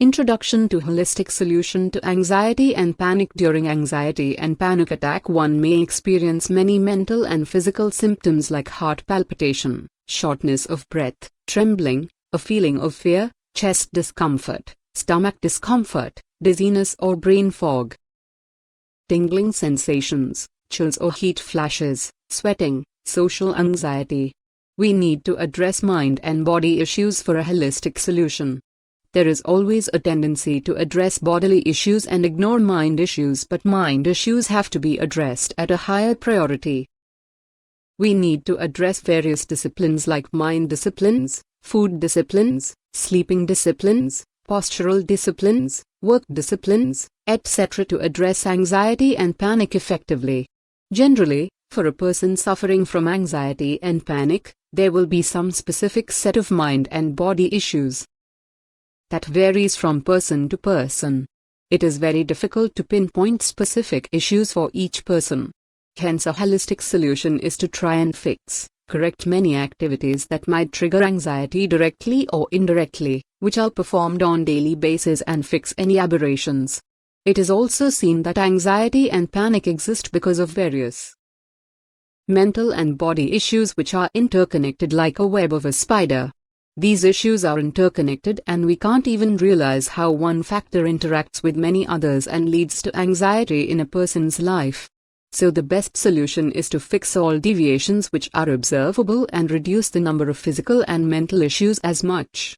Introduction to Holistic Solution to Anxiety and Panic. During anxiety and panic attack, one may experience many mental and physical symptoms like heart palpitation, shortness of breath, trembling, a feeling of fear, chest discomfort, stomach discomfort, dizziness or brain fog, tingling sensations, chills or heat flashes, sweating, social anxiety. We need to address mind and body issues for a holistic solution. There is always a tendency to address bodily issues and ignore mind issues, but mind issues have to be addressed at a higher priority. We need to address various disciplines like mind disciplines, food disciplines, sleeping disciplines, postural disciplines, work disciplines, etc. to address anxiety and panic effectively. Generally, for a person suffering from anxiety and panic, there will be some specific set of mind and body issues that varies from person to person. It is very difficult to pinpoint specific issues for each person. Hence, a holistic solution is to try and fix, correct many activities that might trigger anxiety directly or indirectly, which are performed on daily basis, and fix any aberrations. It is also seen that anxiety and panic exist because of various mental and body issues which are interconnected like a web of a spider. These issues are interconnected and we can't even realize how one factor interacts with many others and leads to anxiety in a person's life. So the best solution is to fix all deviations which are observable and reduce the number of physical and mental issues as much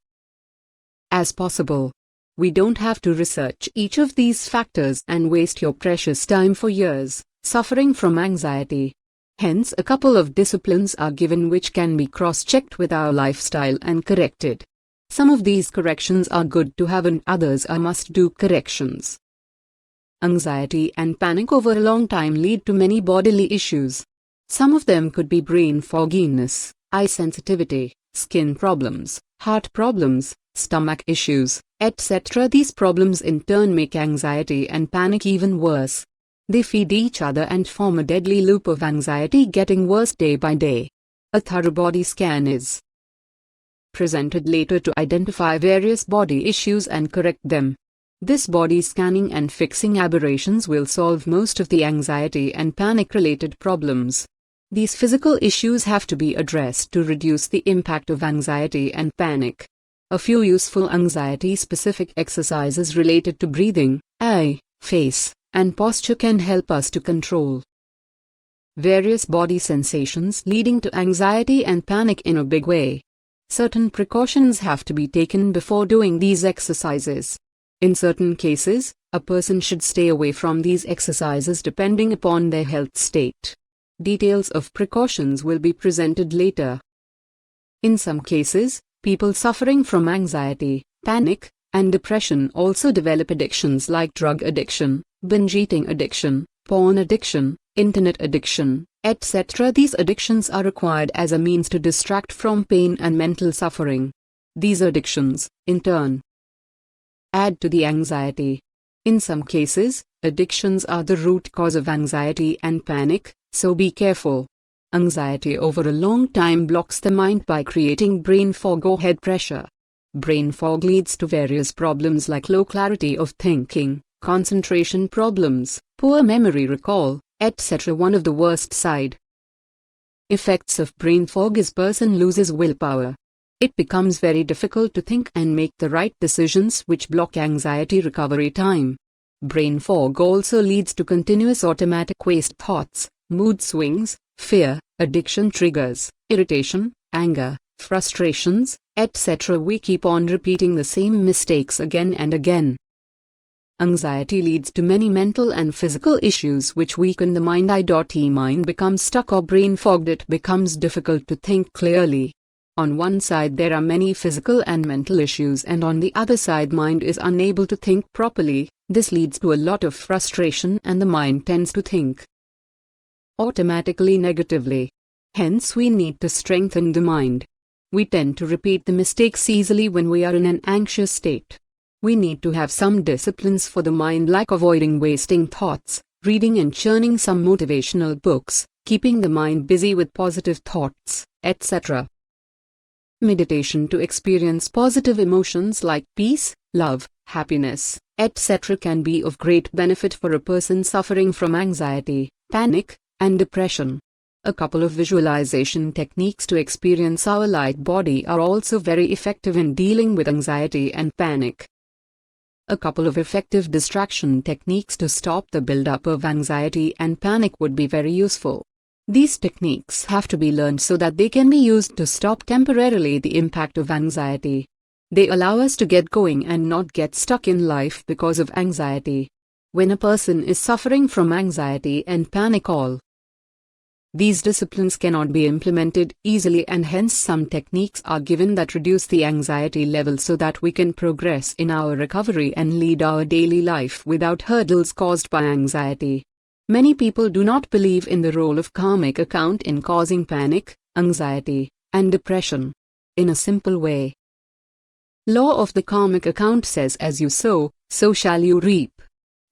as possible. We don't have to research each of these factors and waste your precious time for years, suffering from anxiety. Hence, a couple of disciplines are given which can be cross-checked with our lifestyle and corrected. Some of these corrections are good to have and others are must-do corrections. Anxiety and panic over a long time lead to many bodily issues. Some of them could be brain fogginess, eye sensitivity, skin problems, heart problems, stomach issues, etc. These problems in turn make anxiety and panic even worse. They feed each other and form a deadly loop of anxiety getting worse day by day. A thorough body scan is presented later to identify various body issues and correct them. This body scanning and fixing aberrations will solve most of the anxiety and panic-related problems. These physical issues have to be addressed to reduce the impact of anxiety and panic. A few useful anxiety-specific exercises related to breathing, eye, face, and posture can help us to control various body sensations leading to anxiety and panic in a big way. Certain precautions have to be taken before doing these exercises. In certain cases, a person should stay away from these exercises depending upon their health state. Details of precautions will be presented later. In some cases, people suffering from anxiety, panic, and depression also develop addictions like drug addiction, binge eating addiction, porn addiction, internet addiction, etc. These addictions are required as a means to distract from pain and mental suffering. These addictions, in turn, add to the anxiety. In some cases, addictions are the root cause of anxiety and panic, so be careful. Anxiety over a long time blocks the mind by creating brain fog or head pressure. Brain fog leads to various problems like low clarity of thinking, concentration problems, poor memory recall, etc. One of the worst side effects of brain fog is person loses willpower. It becomes very difficult to think and make the right decisions which block anxiety recovery time. Brain fog also leads to continuous automatic waste thoughts, mood swings, fear, addiction triggers, irritation, anger, frustrations, etc. We keep on repeating the same mistakes again and again. Anxiety leads to many mental and physical issues which weaken the mind. Mind becomes stuck or brain fogged. It becomes difficult to think clearly. On one side there are many physical and mental issues, and on the other side mind is unable to think properly. This leads to a lot of frustration and the mind tends to think automatically negatively. Hence we need to strengthen the mind. We tend to repeat the mistakes easily when we are in an anxious state. We need to have some disciplines for the mind like avoiding wasting thoughts, reading and churning some motivational books, keeping the mind busy with positive thoughts, etc. Meditation to experience positive emotions like peace, love, happiness, etc. can be of great benefit for a person suffering from anxiety, panic, and depression. A couple of visualization techniques to experience our light body are also very effective in dealing with anxiety and panic. A couple of effective distraction techniques to stop the buildup of anxiety and panic would be very useful. These techniques have to be learned so that they can be used to stop temporarily the impact of anxiety. They allow us to get going and not get stuck in life because of anxiety. When a person is suffering from anxiety and panic, all these disciplines cannot be implemented easily, and hence some techniques are given that reduce the anxiety level so that we can progress in our recovery and lead our daily life without hurdles caused by anxiety. Many people do not believe in the role of karmic account in causing panic, anxiety, and depression. In a simple way, law of the karmic account says, as you sow, so shall you reap.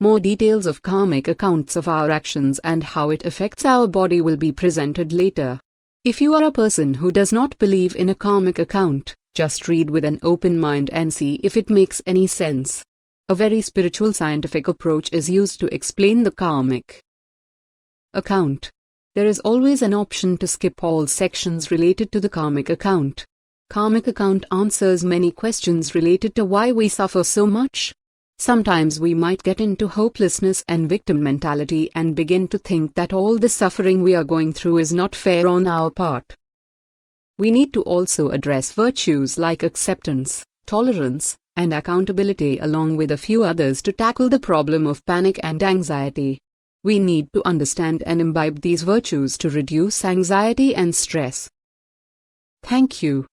More details of karmic accounts of our actions and how it affects our body will be presented later. If you are a person who does not believe in a karmic account, just read with an open mind and see if it makes any sense. A very spiritual scientific approach is used to explain the karmic account. There is always an option to skip all sections related to the karmic account. Karmic account answers many questions related to why we suffer so much. Sometimes we might get into hopelessness and victim mentality and begin to think that all the suffering we are going through is not fair on our part. We need to also address virtues like acceptance, tolerance, and accountability along with a few others to tackle the problem of panic and anxiety. We need to understand and imbibe these virtues to reduce anxiety and stress. Thank you.